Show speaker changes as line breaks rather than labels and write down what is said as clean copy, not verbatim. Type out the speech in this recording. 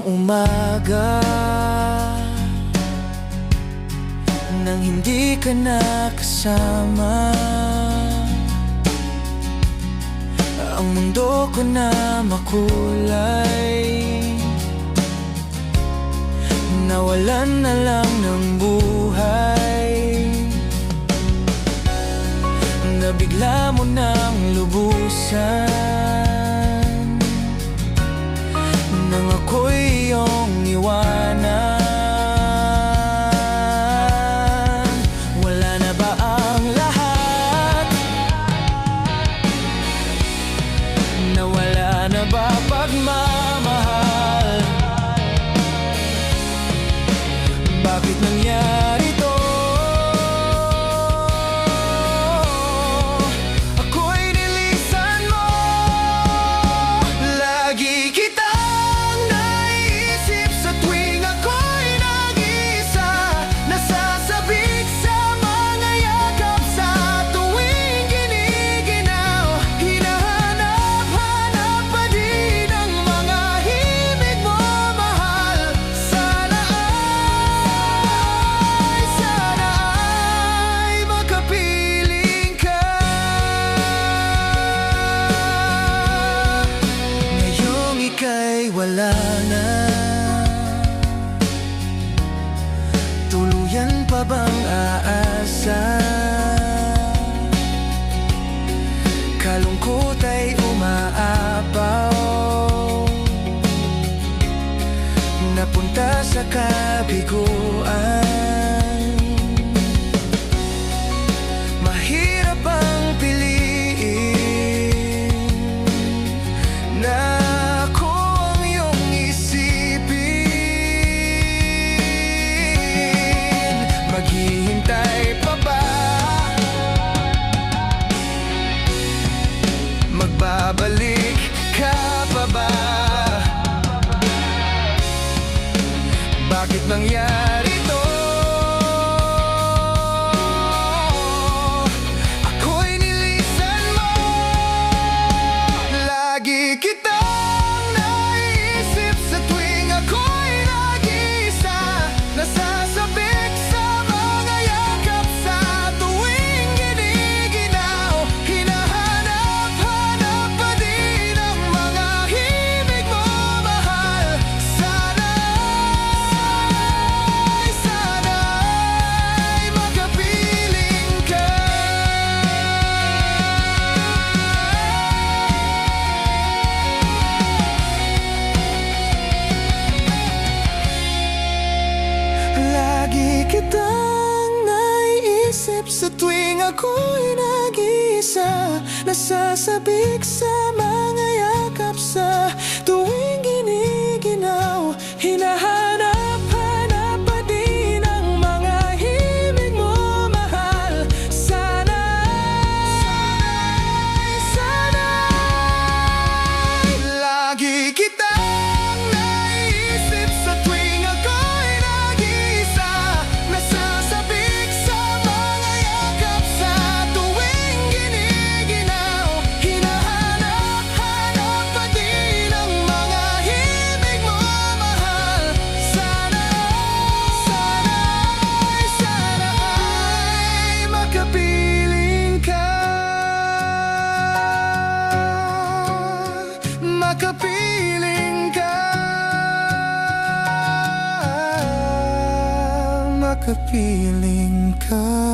umaga nang hindi ka nakasama. Ang mundo ko na makulay, nawalan na lang ng buhay. Nabigla mo nang lubusan nang ako'y iyong iwanan. Wala na ba ang lahat? Nawala na ba pagmamahal? Bakit nangyari to? Ako'y nilisan mo. Lagi kitang naiisip sa tuwing ako'y nag-iisa. Nasasabik sa mga yakap sa tuwing giniginaw. Hinahanap-hanap pa din ang mga himig mo, mahal. Sana ay makapiling ka. Ngayong ika'y wala na, tuluyan pa bang aasa? Kalungkot ay umaapaw, napunta sa kabiguan. Mahirap ang piliin na ako ang iyong isipin. Maghihintay pa ba? Magbabalik ka pa ba? Bakit nangyari to? Ako'y nilisan mo. Lagi kitang naiisip sa tuwing ako'y nag-iisa. Nasasabik sa mga yakap sa tuwing giniginaw. Hinahanap-hanap pa din ang mga himig mo, mahal. Sana ay makapiling ka. Lagi kitang naiisip sa tuwing ako'y nag-iisa. Nasasabik sa mga yakap sa tuwing giniginaw. Hinahanap-hanap pa din ang mga himig mo, mahal. Sana lagi kitang naiisip sa tuwing ako'y nag-iisa. Nasasabik sa mga yakap sa tuwing giniginaw. Hinahanap-hanap pa din ang mga himig mo, mahal. Sana ay makapiling ka. Makapiling ka. Makapiling ka.